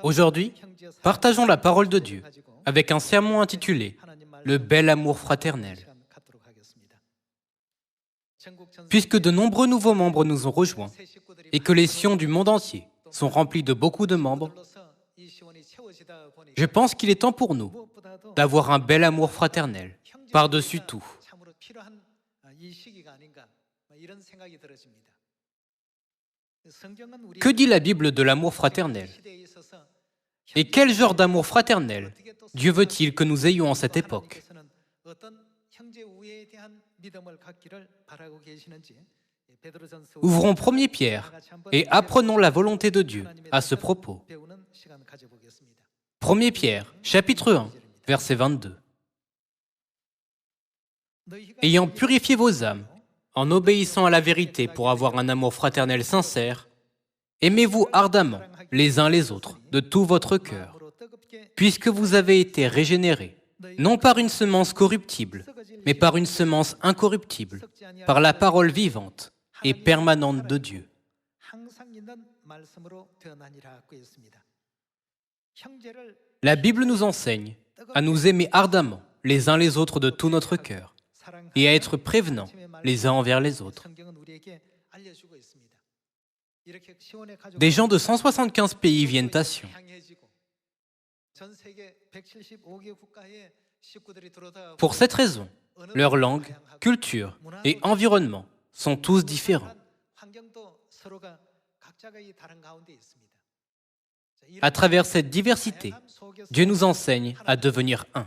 Aujourd'hui, partageons la parole de Dieu avec un sermon intitulé « Le bel amour fraternel ». Puisque de nombreux nouveaux membres nous ont rejoints et que les Sions du monde entier sont remplis de beaucoup de membres, je pense qu'il est temps pour nous d'avoir un bel amour fraternel par-dessus tout. Que dit la Bible de l'amour fraternel? Et quel genre d'amour fraternel Dieu veut-il que nous ayons en cette époque? Ouvrons 1 Pierre et apprenons la volonté de Dieu à ce propos. 1 Pierre, chapitre 1, verset 22. Ayant purifié vos âmes, en obéissant à la vérité pour avoir un amour fraternel sincère, aimez-vous ardemment les uns les autres de tout votre cœur, puisque vous avez été régénérés, non par une semence corruptible, mais par une semence incorruptible, par la parole vivante et permanente de Dieu. La Bible nous enseigne à nous aimer ardemment les uns les autres de tout notre cœur et à être prévenants les uns envers les autres. Des gens de 175 pays viennent à Sion. Pour cette raison, leur langue, culture et environnement sont tous différents. À travers cette diversité, Dieu nous enseigne à devenir un.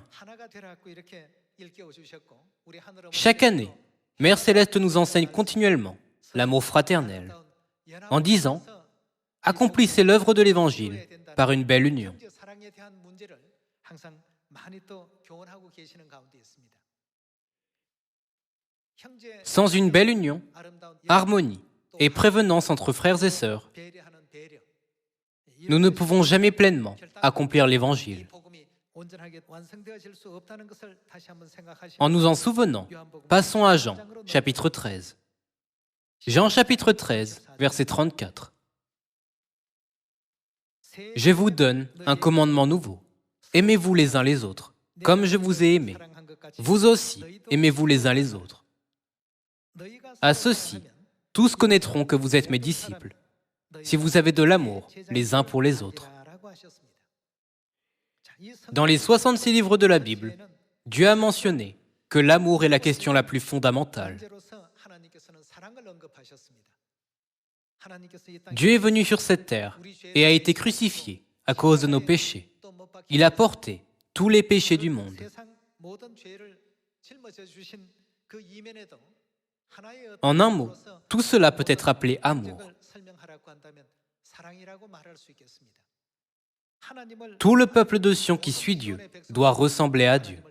Chaque année, Mère Céleste nous enseigne continuellement l'amour fraternel en disant « Accomplissez l'œuvre de l'Évangile par une belle union ». Sans une belle union, harmonie et prévenance entre frères et sœurs, nous ne pouvons jamais pleinement accomplir l'Évangile. En nous en souvenant, passons à Jean, chapitre 13. Jean, chapitre 13, verset 34. « Je vous donne un commandement nouveau. Aimez-vous les uns les autres, comme je vous ai aimé. Vous aussi, aimez-vous les uns les autres. À ceci, tous connaîtront que vous êtes mes disciples, si vous avez de l'amour les uns pour les autres. » Dans les 66 livres de la Bible, Dieu a mentionné que l'amour est la question la plus fondamentale. Dieu est venu sur cette terre et a été crucifié à cause de nos péchés. Il a porté tous les péchés du monde. En un mot, tout cela peut être appelé amour. Tout le peuple de Sion qui suit Dieu doit ressembler à Dieu.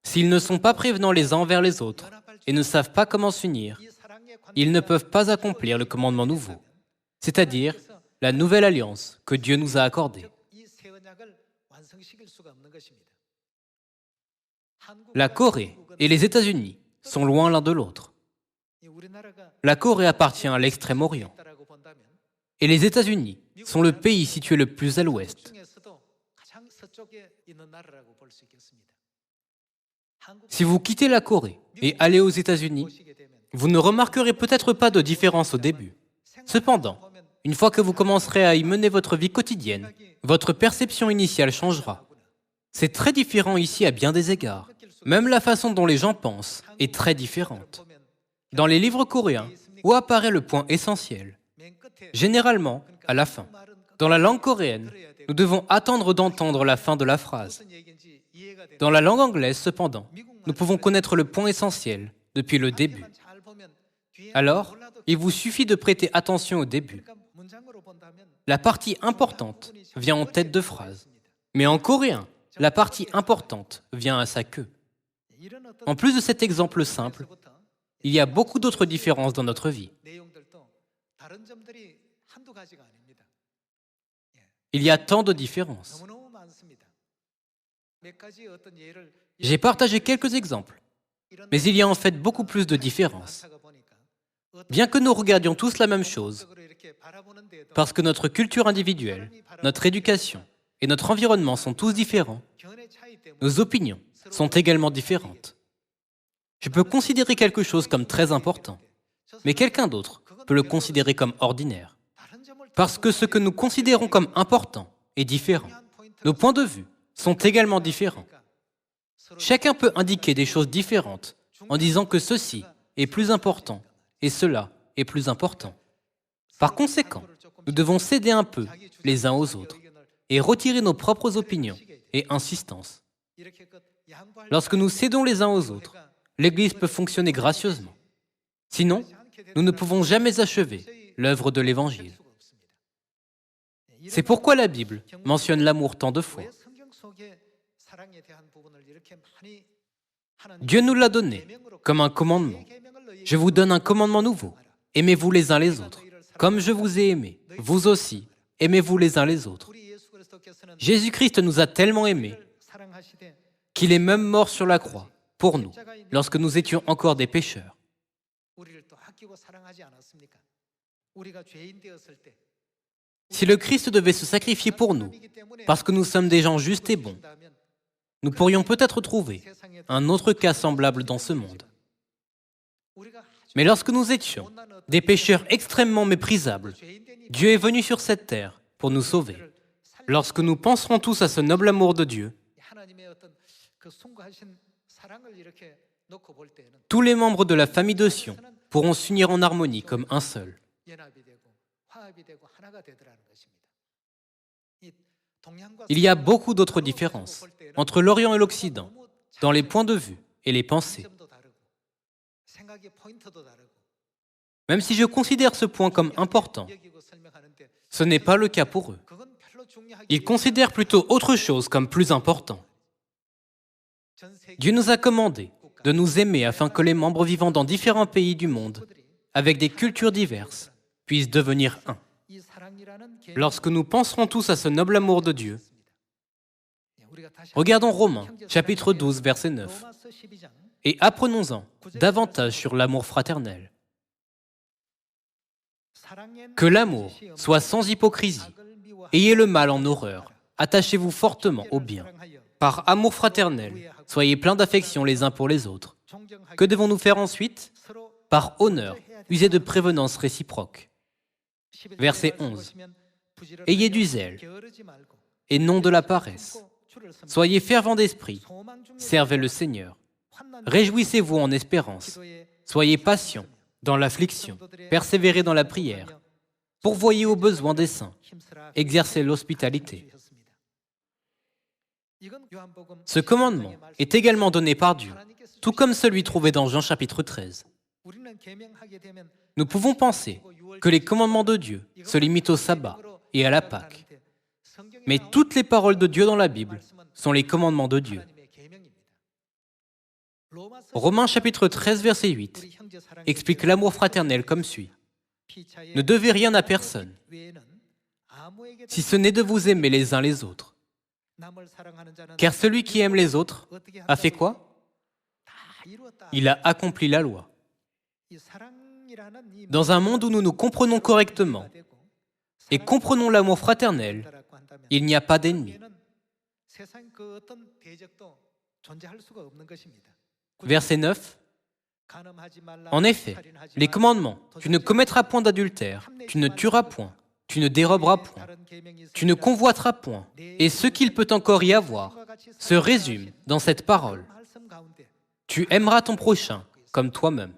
S'ils ne sont pas prévenants les uns envers les autres et ne savent pas comment s'unir, ils ne peuvent pas accomplir le commandement nouveau, c'est-à-dire la nouvelle alliance que Dieu nous a accordée. La Corée et les États-Unis sont loin l'un de l'autre. La Corée appartient à l'Extrême-Orient et les États-Unis sont le pays situé le plus à l'ouest. Si vous quittez la Corée et allez aux États-Unis, vous ne remarquerez peut-être pas de différence au début. Cependant, une fois que vous commencerez à y mener votre vie quotidienne, votre perception initiale changera. C'est très différent ici à bien des égards. Même la façon dont les gens pensent est très différente. Dans les livres coréens, où apparaît le point essentiel? Généralement, à la fin. Dans la langue coréenne, nous devons attendre d'entendre la fin de la phrase. Dans la langue anglaise, cependant, nous pouvons connaître le point essentiel depuis le début. Alors, il vous suffit de prêter attention au début. La partie importante vient en tête de phrase. Mais en coréen, la partie importante vient à sa queue. En plus de cet exemple simple, il y a beaucoup d'autres différences dans notre vie. Il y a tant de différences. J'ai partagé quelques exemples, mais il y a en fait beaucoup plus de différences. Bien que nous regardions tous la même chose, Parce que notre culture individuelle, notre éducation et notre environnement sont tous différents, nos opinions sont également différentes. Je peux considérer quelque chose comme très important, mais quelqu'un d'autre peut le considérer comme ordinaire. Parce que ce que nous considérons comme important est différent. Nos points de vue sont également différents. Chacun peut indiquer des choses différentes en disant que ceci est plus important et cela est plus important. Par conséquent, nous devons céder un peu les uns aux autres et retirer nos propres opinions et insistances. Lorsque nous cédons les uns aux autres, l'Église peut fonctionner gracieusement. Sinon, nous ne pouvons jamais achever l'œuvre de l'Évangile. C'est pourquoi la Bible mentionne l'amour tant de fois. Dieu nous l'a donné comme un commandement. Je vous donne un commandement nouveau. Aimez-vous les uns les autres. Comme je vous ai aimés, vous aussi, aimez-vous les uns les autres. Jésus-Christ nous a tellement aimés qu'il est même mort sur la croix pour nous, lorsque nous étions encore des pécheurs. Si le Christ devait se sacrifier pour nous, parce que nous sommes des gens justes et bons, nous pourrions peut-être trouver un autre cas semblable dans ce monde. Mais lorsque nous étions des pécheurs extrêmement méprisables, Dieu est venu sur cette terre pour nous sauver. Lorsque nous penserons tous à ce noble amour de Dieu, tous les membres de la famille de Sion pourront s'unir en harmonie comme un seul. Il y a beaucoup d'autres différences entre l'Orient et l'Occident, dans les points de vue et les pensées. Même si je considère ce point comme important, ce n'est pas le cas pour eux. Ils considèrent plutôt autre chose comme plus important. Dieu nous a commandé de nous aimer afin que les membres vivant dans différents pays du monde, avec des cultures diverses, puissent devenir un. Lorsque nous penserons tous à ce noble amour de Dieu, regardons Romains, chapitre 12, verset 9, et apprenons-en davantage sur l'amour fraternel. Que l'amour soit sans hypocrisie. Ayez le mal en horreur. Attachez-vous fortement au bien. Par amour fraternel, soyez pleins d'affection les uns pour les autres. Que devons-nous faire ensuite? Par honneur, usez de prévenance réciproque. Verset 11. Ayez du zèle et non de la paresse. Soyez fervents d'esprit. Servez le Seigneur. Réjouissez-vous en espérance. Soyez patients dans l'affliction. Persévérez dans la prière. Pourvoyez aux besoins des saints. Exercez l'hospitalité. Ce commandement est également donné par Dieu, tout comme celui trouvé dans Jean chapitre 13. Nous pouvons penser que les commandements de Dieu se limitent au sabbat et à la Pâque. Mais toutes les paroles de Dieu dans la Bible sont les commandements de Dieu. Romains chapitre 13, verset 8 explique l'amour fraternel comme suit. Ne devez rien à personne, si ce n'est de vous aimer les uns les autres. Car celui qui aime les autres a fait quoi? Il a accompli la loi. Dans un monde où nous nous comprenons correctement et comprenons l'amour fraternel, il n'y a pas d'ennemis. Verset 9. En effet, les commandements, tu ne commettras point d'adultère, tu ne tueras point, tu ne déroberas point, tu ne convoiteras point, et ce qu'il peut encore y avoir se résume dans cette parole. Tu aimeras ton prochain comme toi-même.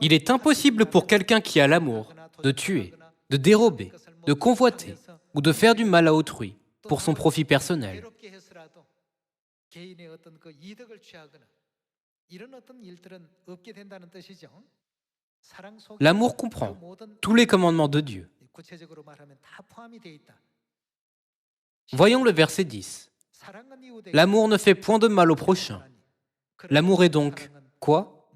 Il est impossible pour quelqu'un qui a l'amour de tuer, de dérober, de convoiter ou de faire du mal à autrui pour son profit personnel. L'amour comprend tous les commandements de Dieu. Voyons le verset 10. L'amour ne fait point de mal au prochain. L'amour est donc quoi?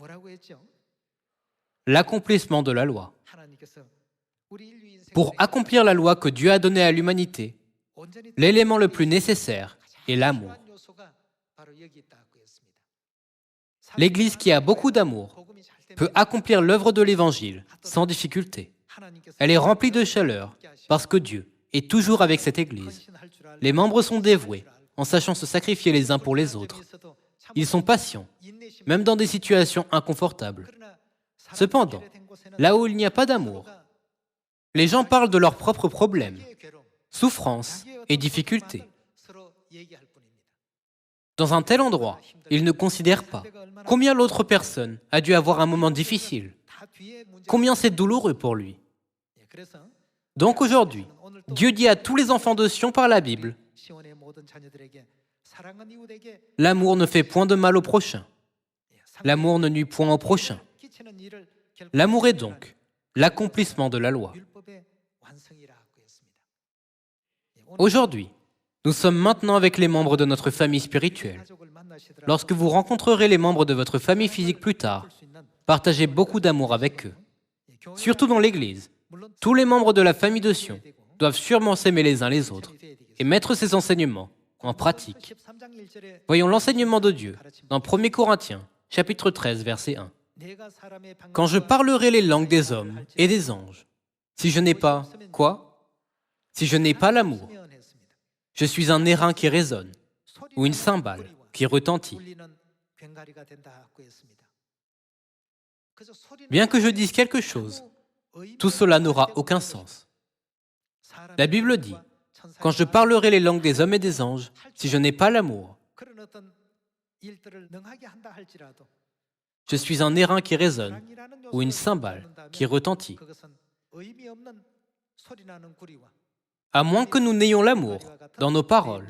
L'accomplissement de la loi. Pour accomplir la loi que Dieu a donnée à l'humanité, l'élément le plus nécessaire est l'amour. L'Église qui a beaucoup d'amour peut accomplir l'œuvre de l'Évangile sans difficulté. Elle est remplie de chaleur parce que Dieu est toujours avec cette Église. Les membres sont dévoués en sachant se sacrifier les uns pour les autres. Ils sont patients, même dans des situations inconfortables. Cependant, là où il n'y a pas d'amour, les gens parlent de leurs propres problèmes, souffrances et difficultés. Dans un tel endroit, ils ne considèrent pas combien l'autre personne a dû avoir un moment difficile, combien c'est douloureux pour lui. Donc aujourd'hui, Dieu dit à tous les enfants de Sion par la Bible, l'amour ne fait point de mal au prochain. L'amour ne nuit point au prochain. L'amour est donc l'accomplissement de la loi. Aujourd'hui, nous sommes maintenant avec les membres de notre famille spirituelle. Lorsque vous rencontrerez les membres de votre famille physique plus tard, partagez beaucoup d'amour avec eux. Surtout dans l'Église, tous les membres de la famille de Sion doivent sûrement s'aimer les uns les autres et mettre ces enseignements en pratique. Voyons l'enseignement de Dieu dans 1 Corinthiens, chapitre 13, verset 1. Quand je parlerai les langues des hommes et des anges, si je n'ai pas, quoi? Si je n'ai pas l'amour, je suis un airain qui résonne ou une cymbale qui retentit. Bien que je dise quelque chose, tout cela n'aura aucun sens. La Bible dit, quand je parlerai les langues des hommes et des anges, si je n'ai pas l'amour, je suis un airain qui résonne ou une cymbale qui retentit. À moins que nous n'ayons l'amour dans nos paroles,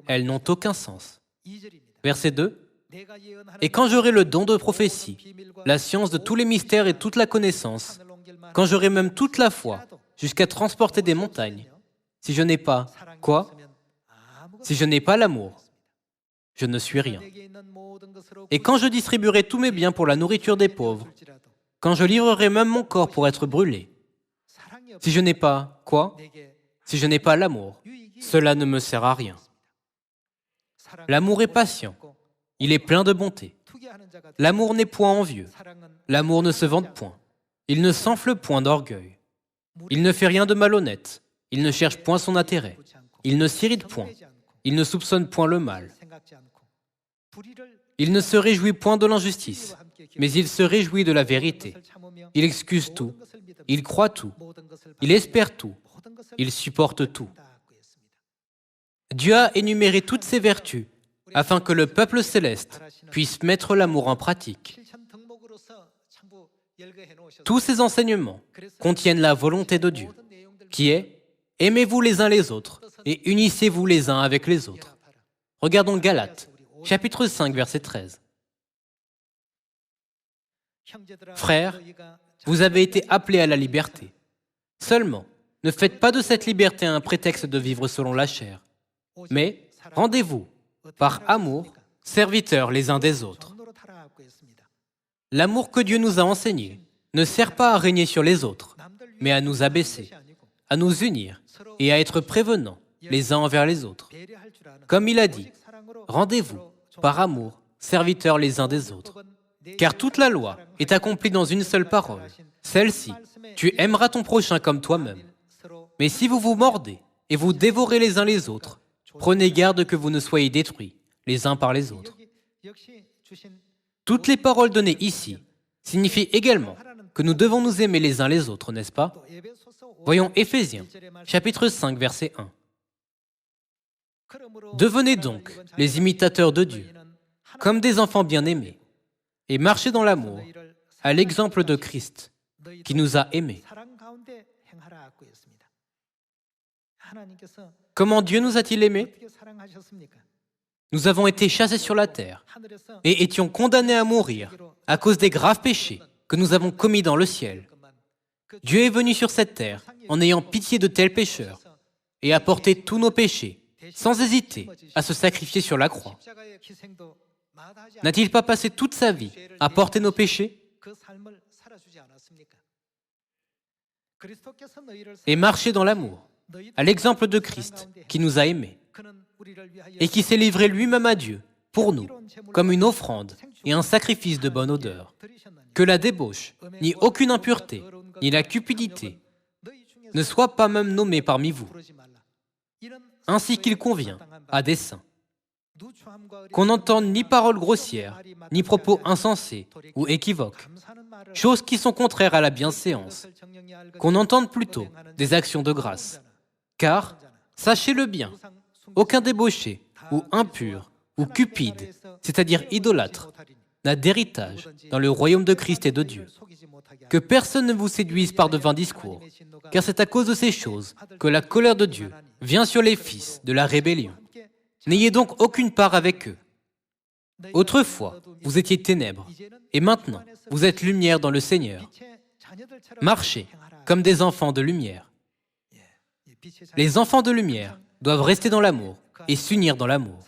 elles n'ont aucun sens. Verset 2. Et quand j'aurai le don de prophétie, la science de tous les mystères et toute la connaissance, quand j'aurai même toute la foi, jusqu'à transporter des montagnes, si je n'ai pas, quoi? Si je n'ai pas l'amour, je ne suis rien. Et quand je distribuerai tous mes biens pour la nourriture des pauvres, quand je livrerai même mon corps pour être brûlé, si je n'ai pas, quoi? Si je n'ai pas l'amour, cela ne me sert à rien. L'amour est patient, il est plein de bonté. L'amour n'est point envieux, l'amour ne se vante point, il ne s'enfle point d'orgueil, il ne fait rien de malhonnête, il ne cherche point son intérêt, il ne s'irrite point, il ne soupçonne point le mal. Il ne se réjouit point de l'injustice, mais il se réjouit de la vérité. Il excuse tout, il croit tout, il espère tout, il supporte tout. Dieu a énuméré toutes ces vertus afin que le peuple céleste puisse mettre l'amour en pratique. Tous ces enseignements contiennent la volonté de Dieu, qui est « Aimez-vous les uns les autres et unissez-vous les uns avec les autres ». Regardons Galates, chapitre 5, verset 13. Frères, vous avez été appelés à la liberté. Seulement, ne faites pas de cette liberté un prétexte de vivre selon la chair, mais rendez-vous, par amour, serviteurs les uns des autres. L'amour que Dieu nous a enseigné ne sert pas à régner sur les autres, mais à nous abaisser, à nous unir et à être prévenants les uns envers les autres. Comme il a dit, rendez-vous, par amour, serviteurs les uns des autres. Car toute la loi est accomplie dans une seule parole, celle-ci, tu aimeras ton prochain comme toi-même. Mais si vous vous mordez et vous dévorez les uns les autres, prenez garde que vous ne soyez détruits les uns par les autres. Toutes les paroles données ici signifient également que nous devons nous aimer les uns les autres, n'est-ce pas? Voyons Éphésiens, chapitre 5, verset 1. Devenez donc les imitateurs de Dieu, comme des enfants bien-aimés, et marchez dans l'amour, à l'exemple de Christ, qui nous a aimés. Comment Dieu nous a-t-il aimés? Nous avons été chassés sur la terre et étions condamnés à mourir à cause des graves péchés que nous avons commis dans le ciel. Dieu est venu sur cette terre en ayant pitié de tels pécheurs et a porté tous nos péchés, sans hésiter à se sacrifier sur la croix. N'a-t-il pas passé toute sa vie à porter nos péchés et marcher dans l'amour, à l'exemple de Christ qui nous a aimés et qui s'est livré lui-même à Dieu pour nous, comme une offrande et un sacrifice de bonne odeur. Que la débauche, ni aucune impureté, ni la cupidité, ne soit pas même nommé parmi vous, ainsi qu'il convient à des saints. Qu'on n'entende ni paroles grossières, ni propos insensés ou équivoques, choses qui sont contraires à la bienséance, qu'on entende plutôt des actions de grâce. Car, sachez-le bien, aucun débauché, ou impur, ou cupide, c'est-à-dire idolâtre, n'a d'héritage dans le royaume de Christ et de Dieu. Que personne ne vous séduise par de vains discours, car c'est à cause de ces choses que la colère de Dieu vient sur les fils de la rébellion. N'ayez donc aucune part avec eux. Autrefois, vous étiez ténèbres, et maintenant, vous êtes lumière dans le Seigneur. Marchez comme des enfants de lumière. Les enfants de lumière doivent rester dans l'amour et s'unir dans l'amour.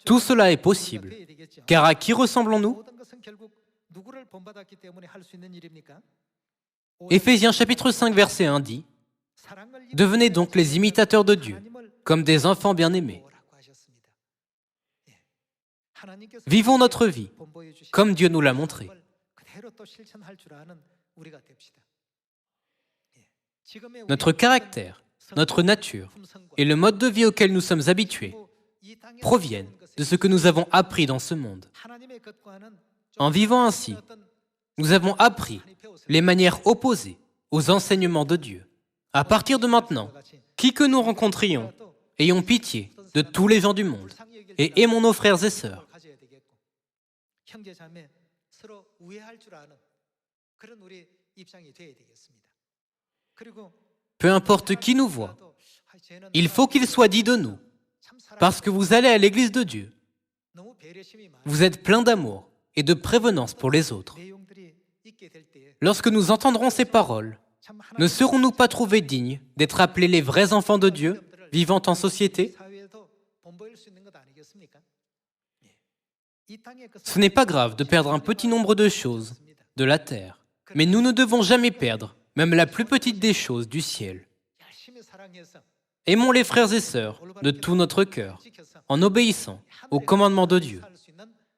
Tout cela est possible, car à qui ressemblons-nous? Éphésiens chapitre 5, verset 1 dit « Devenez donc les imitateurs de Dieu, comme des enfants bien-aimés. Vivons notre vie comme Dieu nous l'a montré. » Notre caractère, notre nature et le mode de vie auquel nous sommes habitués proviennent de ce que nous avons appris dans ce monde. En vivant ainsi, nous avons appris les manières opposées aux enseignements de Dieu. À partir de maintenant, qui que nous rencontrions, ayons pitié de tous les gens du monde et aimons nos frères et sœurs. Peu importe qui nous voit, il faut qu'il soit dit de nous, parce que vous allez à l'église de Dieu. Vous êtes plein d'amour et de prévenance pour les autres. Lorsque nous entendrons ces paroles, ne serons-nous pas trouvés dignes d'être appelés les vrais enfants de Dieu, vivant en société? Ce n'est pas grave de perdre un petit nombre de choses de la terre, mais nous ne devons jamais perdre même la plus petite des choses du ciel. Aimons les frères et sœurs de tout notre cœur, en obéissant aux commandements de Dieu,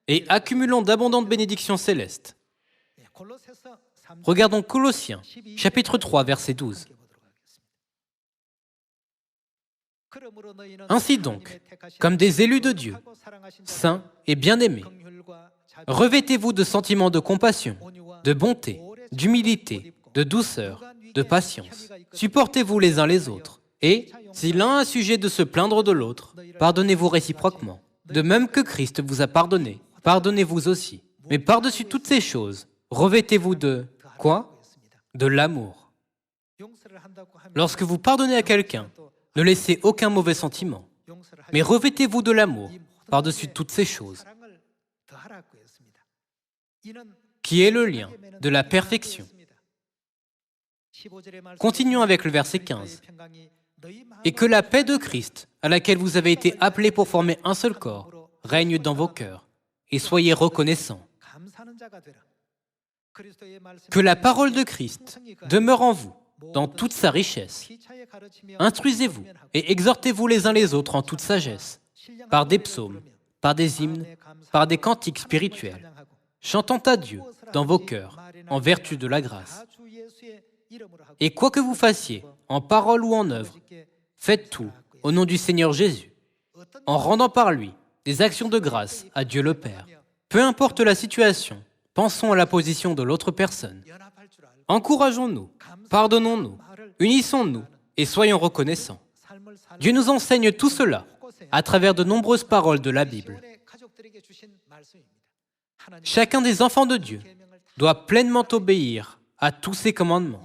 et accumulons d'abondantes bénédictions célestes. Regardons Colossiens, chapitre 3, verset 12. Ainsi donc, comme des élus de Dieu, saints et bien-aimés, revêtez-vous de sentiments de compassion, de bonté, d'humilité, de douceur, de patience. Supportez-vous les uns les autres. Et, si l'un a sujet de se plaindre de l'autre, pardonnez-vous réciproquement. De même que Christ vous a pardonné, pardonnez-vous aussi. Mais par-dessus toutes ces choses, revêtez-vous de quoi? De l'amour. Lorsque vous pardonnez à quelqu'un, ne laissez aucun mauvais sentiment, mais revêtez-vous de l'amour par-dessus toutes ces choses, qui est le lien de la perfection. Continuons avec le verset 15. Et que la paix de Christ, à laquelle vous avez été appelés pour former un seul corps, règne dans vos cœurs, et soyez reconnaissants. Que la parole de Christ demeure en vous, dans toute sa richesse. Instruisez-vous et exhortez-vous les uns les autres en toute sagesse, par des psaumes, par des hymnes, par des cantiques spirituels, chantant à Dieu dans vos cœurs, en vertu de la grâce. Et quoi que vous fassiez, en parole ou en œuvre, faites tout au nom du Seigneur Jésus, en rendant par lui des actions de grâce à Dieu le Père. Peu importe la situation, pensons à la position de l'autre personne. Encourageons-nous, pardonnons-nous, unissons-nous et soyons reconnaissants. Dieu nous enseigne tout cela à travers de nombreuses paroles de la Bible. Chacun des enfants de Dieu doit pleinement obéir à tous ses commandements.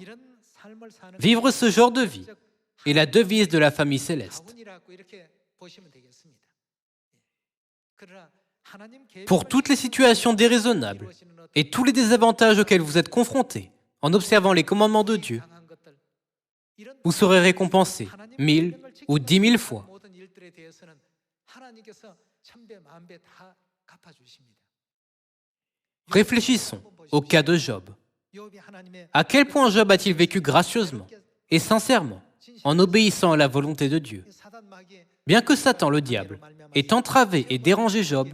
Vivre ce genre de vie est la devise de la famille céleste. Pour toutes les situations déraisonnables et tous les désavantages auxquels vous êtes confrontés en observant les commandements de Dieu, vous serez récompensés 1000 ou 10 000 fois. Réfléchissons au cas de Job. À quel point Job a-t-il vécu gracieusement et sincèrement en obéissant à la volonté de Dieu? Bien que Satan, le diable, ait entravé et dérangé Job,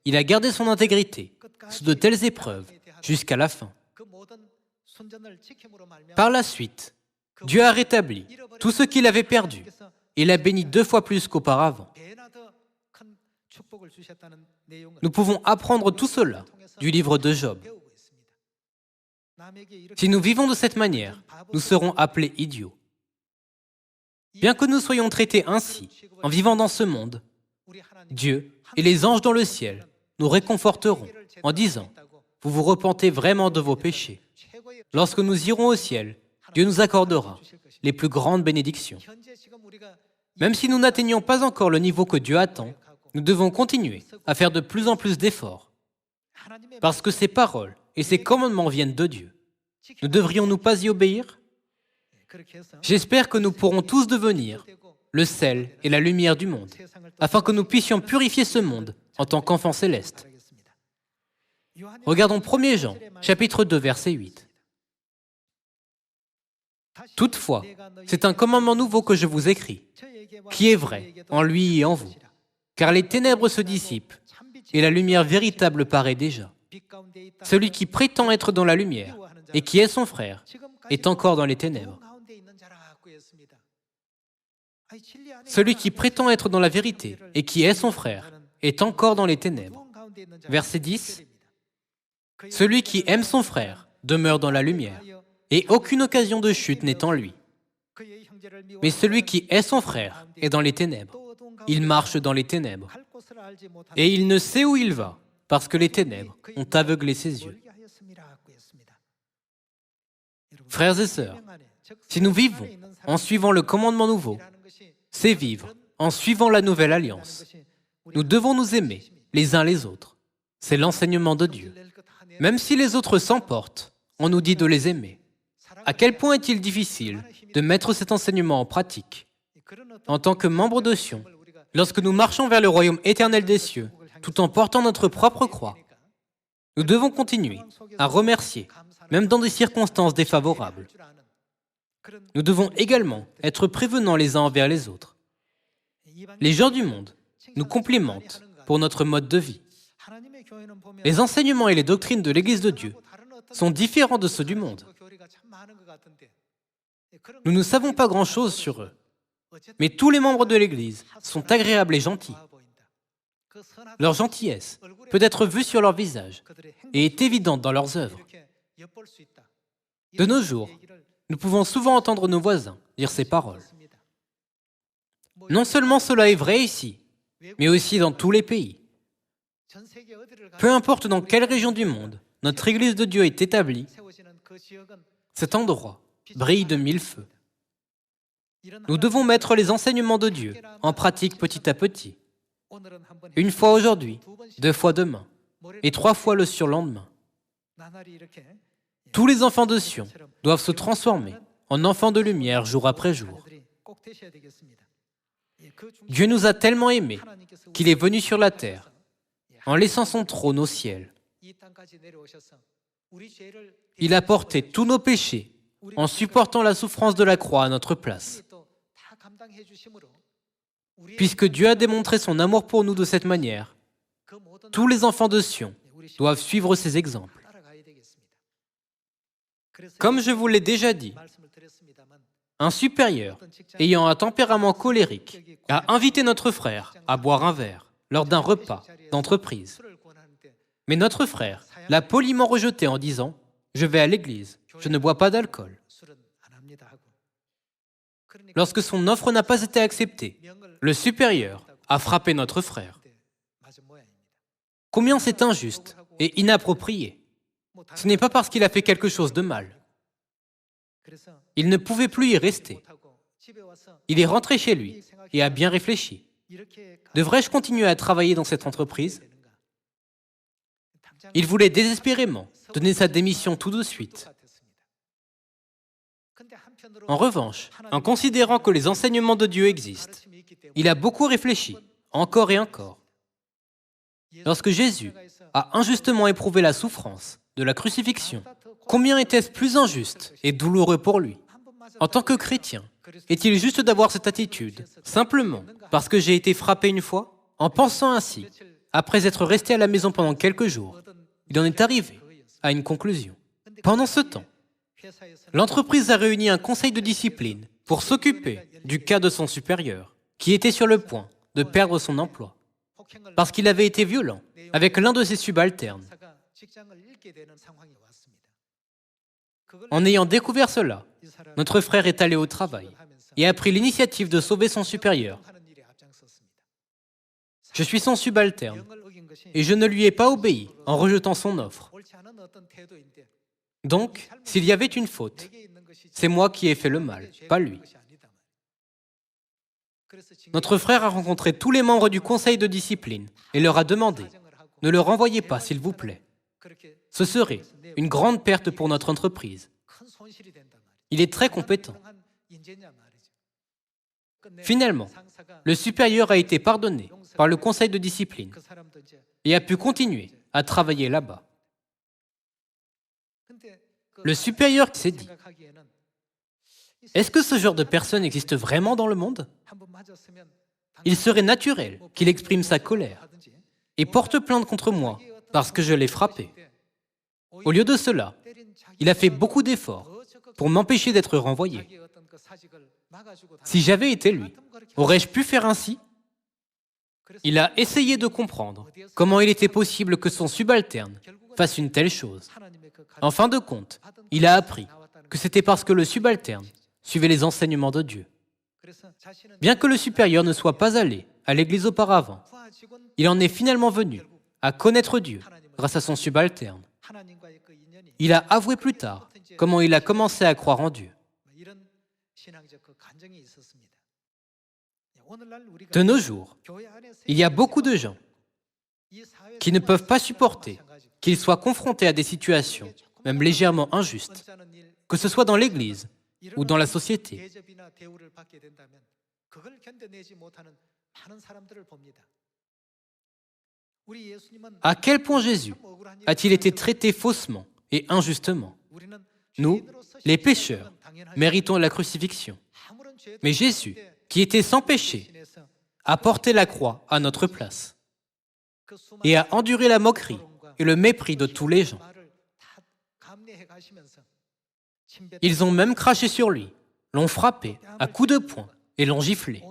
il a gardé son intégrité sous de telles épreuves jusqu'à la fin. Par la suite, Dieu a rétabli tout ce qu'il avait perdu et l'a béni 2 fois plus qu'auparavant. Nous pouvons apprendre tout cela du livre de Job. Si nous vivons de cette manière, nous serons appelés idiots. Bien que nous soyons traités ainsi, en vivant dans ce monde, Dieu et les anges dans le ciel nous réconforteront en disant « Vous vous repentez vraiment de vos péchés. » Lorsque nous irons au ciel, Dieu nous accordera les plus grandes bénédictions. Même si nous n'atteignons pas encore le niveau que Dieu attend, nous devons continuer à faire de plus en plus d'efforts. Parce que ses paroles et ses commandements viennent de Dieu. Ne devrions-nous pas y obéir? J'espère que nous pourrons tous devenir le sel et la lumière du monde, afin que nous puissions purifier ce monde en tant qu'enfants célestes. Regardons 1 Jean, chapitre 2, verset 8. Toutefois, c'est un commandement nouveau que je vous écris, qui est vrai en lui et en vous, car les ténèbres se dissipent et la lumière véritable paraît déjà. Celui qui prétend être dans la lumière et qui est son frère est encore dans les ténèbres. Celui qui prétend être dans la vérité et qui est son frère est encore dans les ténèbres. Verset 10. Celui qui aime son frère demeure dans la lumière, et aucune occasion de chute n'est en lui. Mais celui qui est son frère est dans les ténèbres. Il marche dans les ténèbres, et il ne sait où il va, parce que les ténèbres ont aveuglé ses yeux. Frères et sœurs, si nous vivons en suivant le commandement nouveau, c'est vivre en suivant la nouvelle alliance. Nous devons nous aimer les uns les autres. C'est l'enseignement de Dieu. Même si les autres s'emportent, on nous dit de les aimer. À quel point est-il difficile de mettre cet enseignement en pratique? En tant que membres de Sion, lorsque nous marchons vers le royaume éternel des cieux, tout en portant notre propre croix, nous devons continuer à remercier, même dans des circonstances défavorables. Nous devons également être prévenants les uns envers les autres. Les gens du monde nous complimentent pour notre mode de vie. Les enseignements et les doctrines de l'Église de Dieu sont différents de ceux du monde. Nous ne savons pas grand-chose sur eux, mais tous les membres de l'Église sont agréables et gentils. Leur gentillesse peut être vue sur leur visage et est évidente dans leurs œuvres. De nos jours, nous pouvons souvent entendre nos voisins dire ces paroles. Non seulement cela est vrai ici, mais aussi dans tous les pays. Peu importe dans quelle région du monde notre Église de Dieu est établie, cet endroit brille de 1000 feux. Nous devons mettre les enseignements de Dieu en pratique petit à petit. Une fois aujourd'hui, 2 fois demain, et 3 fois le surlendemain. Tous les enfants de Sion doivent se transformer en enfants de lumière jour après jour. Dieu nous a tellement aimés qu'il est venu sur la terre en laissant son trône au ciel. Il a porté tous nos péchés en supportant la souffrance de la croix à notre place. Puisque Dieu a démontré son amour pour nous de cette manière, tous les enfants de Sion doivent suivre ses exemples. Comme je vous l'ai déjà dit, un supérieur ayant un tempérament colérique a invité notre frère à boire un verre lors d'un repas d'entreprise. Mais notre frère l'a poliment rejeté en disant « Je vais à l'église, je ne bois pas d'alcool ». Lorsque son offre n'a pas été acceptée, le supérieur a frappé notre frère. Combien c'est injuste et inapproprié. Ce n'est pas parce qu'il a fait quelque chose de mal. Il ne pouvait plus y rester. Il est rentré chez lui et a bien réfléchi. Devrais-je continuer à travailler dans cette entreprise? Il voulait désespérément donner sa démission tout de suite. En revanche, en considérant que les enseignements de Dieu existent, il a beaucoup réfléchi, encore et encore. Lorsque Jésus a injustement éprouvé la souffrance de la crucifixion, combien était-ce plus injuste et douloureux pour lui? En tant que chrétien, est-il juste d'avoir cette attitude, simplement parce que j'ai été frappé une fois? En pensant ainsi, après être resté à la maison pendant quelques jours, il en est arrivé à une conclusion. Pendant ce temps, L'entreprise a réuni un conseil de discipline pour s'occuper du cas de son supérieur, qui était sur le point de perdre son emploi, parce qu'il avait été violent avec l'un de ses subalternes. En ayant découvert cela, notre frère est allé au travail et a pris l'initiative de sauver son supérieur. Je suis son subalterne et je ne lui ai pas obéi en rejetant son offre. Donc, s'il y avait une faute, c'est moi qui ai fait le mal, pas lui. Notre frère a rencontré tous les membres du conseil de discipline et leur a demandé « Ne le renvoyez pas, s'il vous plaît. Ce serait une grande perte pour notre entreprise. Il est très compétent. » Finalement, le supérieur a été pardonné par le conseil de discipline et a pu continuer à travailler là-bas. Le supérieur s'est dit « Est-ce que ce genre de personne existe vraiment dans le monde ? Il serait naturel qu'il exprime sa colère et porte plainte contre moi parce que je l'ai frappé. Au lieu de cela, il a fait beaucoup d'efforts pour m'empêcher d'être renvoyé. Si j'avais été lui, aurais-je pu faire ainsi ? Il a essayé de comprendre comment il était possible que son subalterne fasse une telle chose. En fin de compte, il a appris que c'était parce que le subalterne suivait les enseignements de Dieu. Bien que le supérieur ne soit pas allé à l'église auparavant, il en est finalement venu à connaître Dieu grâce à son subalterne. Il a avoué plus tard comment il a commencé à croire en Dieu. De nos jours, il y a beaucoup de gens qui ne peuvent pas supporter qu'ils soient confrontés à des situations, même légèrement injustes, que ce soit dans l'Église ou dans la société. À quel point Jésus a-t-il été traité faussement et injustement ? Nous, les pécheurs, méritons la crucifixion. Mais Jésus, qui était sans péché, a porté la croix à notre place et a enduré la moquerie et le mépris de tous les gens. Ils ont même craché sur lui, l'ont frappé à coups de poing et l'ont giflé.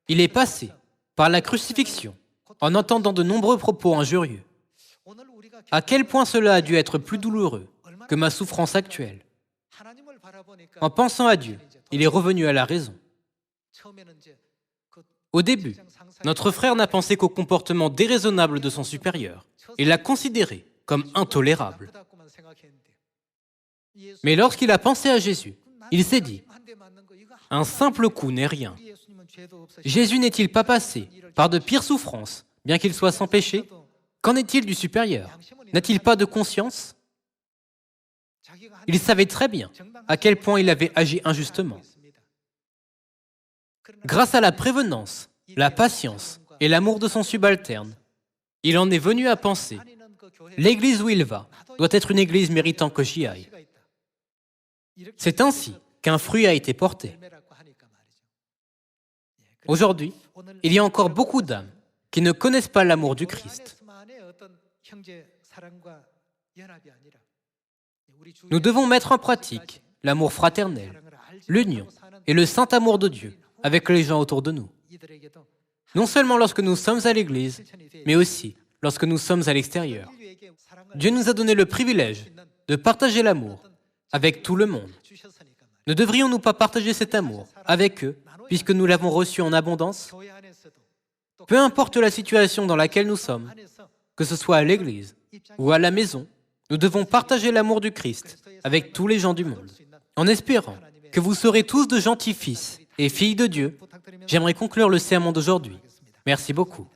Il est passé par la crucifixion en entendant de nombreux propos injurieux. À quel point cela a dû être plus douloureux que ma souffrance actuelle. En pensant à Dieu, il est revenu à la raison. Au début, notre frère n'a pensé qu'au comportement déraisonnable de son supérieur et l'a considéré comme intolérable. Mais lorsqu'il a pensé à Jésus, il s'est dit « Un simple coup n'est rien. Jésus n'est-il pas passé par de pires souffrances, bien qu'il soit sans péché ? Qu'en est-il du supérieur ? N'a-t-il pas de conscience ?» Il savait très bien à quel point il avait agi injustement. Grâce à la prévenance, la patience et l'amour de son subalterne, il en est venu à penser « L'église où il va doit être une église méritant que j'y aille. » C'est ainsi qu'un fruit a été porté. Aujourd'hui, il y a encore beaucoup d'âmes qui ne connaissent pas l'amour du Christ. Nous devons mettre en pratique l'amour fraternel, l'union et le saint amour de Dieu avec les gens autour de nous. Non seulement lorsque nous sommes à l'église, mais aussi lorsque nous sommes à l'extérieur. Dieu nous a donné le privilège de partager l'amour avec tout le monde. Ne devrions-nous pas partager cet amour avec eux, puisque nous l'avons reçu en abondance ? Peu importe la situation dans laquelle nous sommes, que ce soit à l'église ou à la maison, nous devons partager l'amour du Christ avec tous les gens du monde. En espérant que vous serez tous de gentils fils et filles de Dieu, j'aimerais conclure le sermon d'aujourd'hui. Merci beaucoup.